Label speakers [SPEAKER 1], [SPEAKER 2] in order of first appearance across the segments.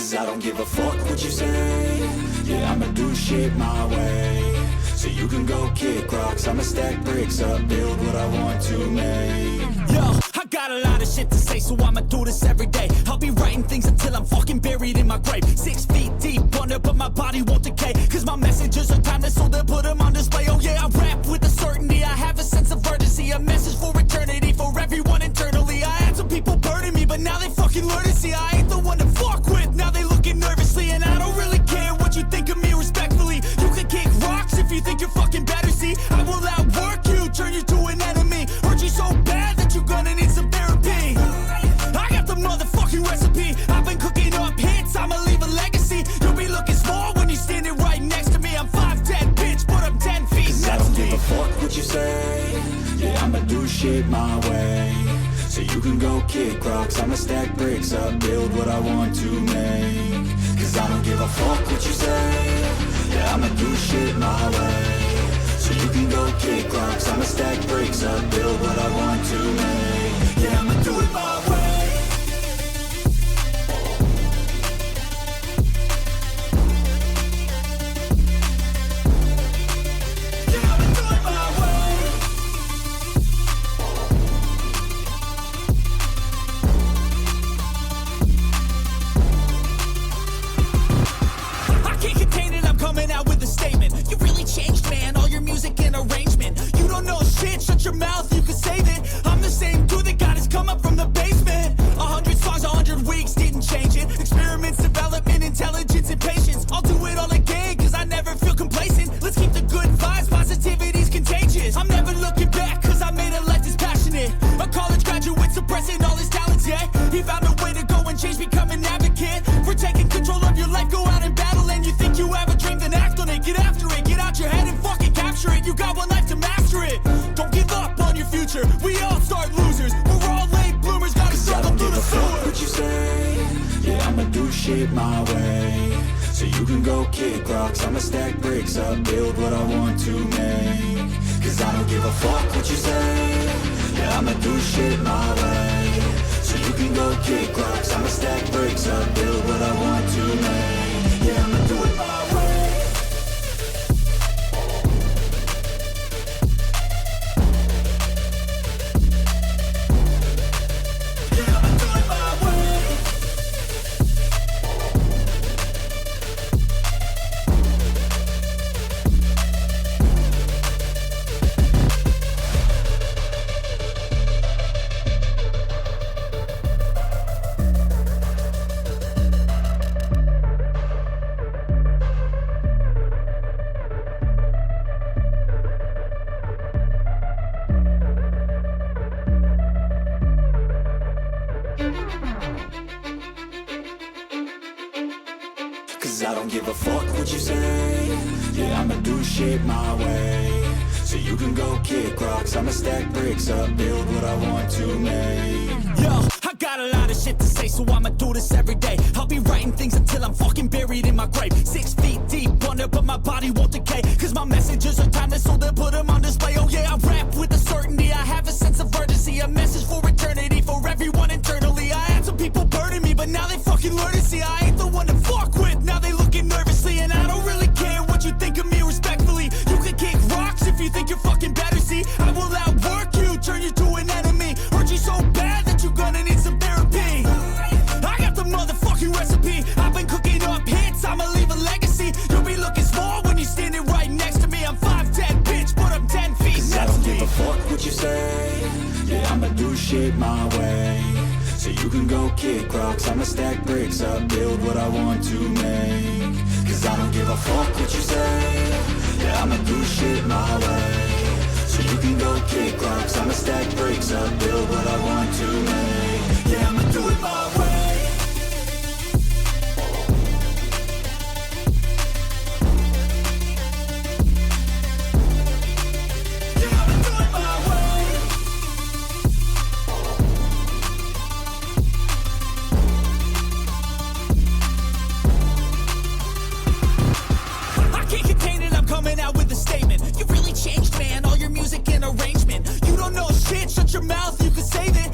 [SPEAKER 1] Cause I don't give a fuck what you say. Yeah, I'ma do shit my way. So you can go kick rocks, I'ma stack bricks up, build what I want to make.
[SPEAKER 2] Yo, I got a lot of shit to say, so I'ma do this every day. I'll be writing things until I'm fucking buried in my grave. 6 feet deep under, but my body won't decay. Cause my messages are timeless, so they'll put them on display. Oh yeah, I rap with a certainty, I have a sense of urgency. A message for eternity, for everyone internally. I had some people burning me, but now they fucking learn to see I ain't the one to fuck with, now they looking nervously. And I don't really care what you think of me, respectfully. You can kick rocks if you think you're fucking better, see. I will outwork you, turn you to an enemy. Hurt you so bad that you're gonna need some therapy. I got the motherfucking recipe, I've been cooking up hits, I'ma leave a legacy. You'll be looking small when you're standing right next to me. I'm 5'10", bitch, but I'm 10 feet next to me.
[SPEAKER 1] I don't give a fuck what you say. Yeah, I'ma do shit my way. So you can go kick rocks, I'ma stack bricks up, build what I want to make. Cause I don't give a fuck what you say. Yeah, I'ma do shit my way. So you can go kick rocks, I'ma stack bricks up, build what I want to make. Yeah, I'ma do it my way.
[SPEAKER 2] Shut your mouth, you can save it. I'm the same dude that got his come up from the basement. 100 songs, 100 weeks, didn't change it. Experiments, development, intelligence, and patience. I'll do it all again, cause I never feel complacent. Let's keep the good vibes, positivity's contagious. I'm never looking back, cause I made a life that's passionate. A college graduate suppressing all his talents, yeah. He found a way to go and change, become an advocate. For taking control of your life, go out and battle. And you think you have a dream, then act on it. Get after it, get out your head and fucking capture it. You got one life to master it. Don't give up on your future, we all start losers. We're all late bloomers, gotta struggle through the sewer.
[SPEAKER 1] What you say? Yeah, I'ma do shit my way. So you can go kick rocks, I'ma stack bricks up, build what I want to make. Cause I don't give a fuck what you say. Yeah, I'ma do shit my way. So you can go kick rocks, I'ma stack bricks up, build what I want to make. Yeah, I'ma do it my way. Cause I don't give a fuck what you say. Yeah, I'ma do shit my way. So you can go kick rocks, I'ma stack bricks up, build what I want to make.
[SPEAKER 2] Yo, I got a lot of shit to say, so I'ma do this every day. I'll be writing things until I'm fucking buried in my grave. 6 feet deep under, but my body won't decay. Cause my messages are timeless, so they'll put them on display. Oh yeah, I rap with a certainty, I have a sense of urgency. A message for eternity, for everyone internally. I had some people burning me, but now they fucking learn to see I ain't the one to fuck with, now they looking nervously. And I don't really care what you think of me, respectfully. You can kick rocks if you think you're fucking better, see. I will outwork you, turn you to an enemy. Hurt you so bad that you're gonna need some therapy. I got the motherfucking recipe, I've been cooking up hits, I'ma leave a legacy. You'll be looking small when you're standing right next to me. I'm 5'10", bitch, but I'm 10 feet next to me.
[SPEAKER 1] I don't give a fuck what you say. Yeah, I'ma do shit my way. So you can go kick rocks, I'ma stack bricks up, build what I want to make. Cause I don't give a fuck what you say. Yeah, I'ma do shit my way. So you can go kick rocks, I'ma stack bricks up, build what I want to make. Yeah, I'ma do it my way.
[SPEAKER 2] Shut your mouth, you can save it.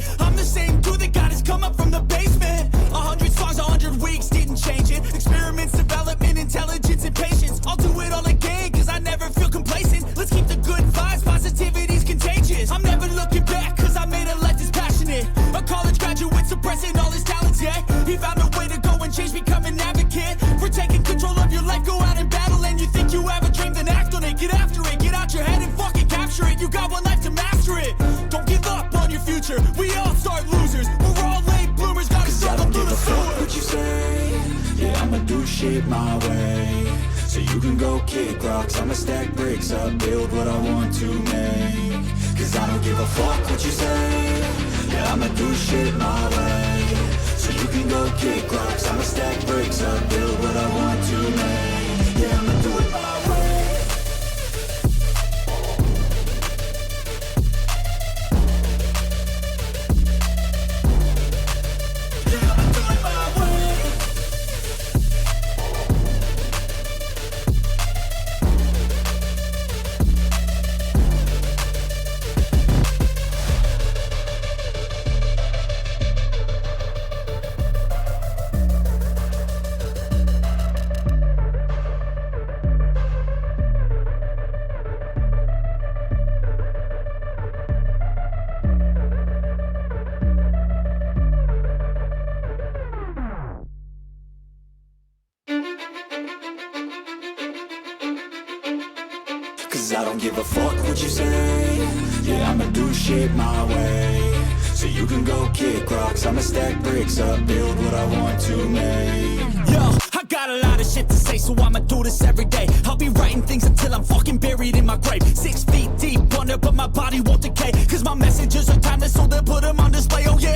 [SPEAKER 2] all start losers. We're all late bloomers, gotta
[SPEAKER 1] Cause I
[SPEAKER 2] struggle
[SPEAKER 1] don't
[SPEAKER 2] through
[SPEAKER 1] give
[SPEAKER 2] the
[SPEAKER 1] a fuck
[SPEAKER 2] sewer.
[SPEAKER 1] what you say. Yeah, I'ma do shit my way. So you can go kick rocks, I'ma stack bricks up, build what I want to make. Cause I don't give a fuck what you say. Yeah, I'ma do shit my way. So you can go kick rocks, I'ma stack bricks up, build what I want to make. Yeah, I'ma do it my way. Cause I don't give a fuck what you say. Yeah, I'ma do shit my way. So you can go kick rocks, I'ma stack bricks up, build what I want to make.
[SPEAKER 2] Yo, I got a lot of shit to say, so I'ma do this every day. I'll be writing things until I'm fucking buried in my grave. 6 feet deep under, but my body won't decay. Cause my messages are timeless, so they'll put them on display. Oh yeah,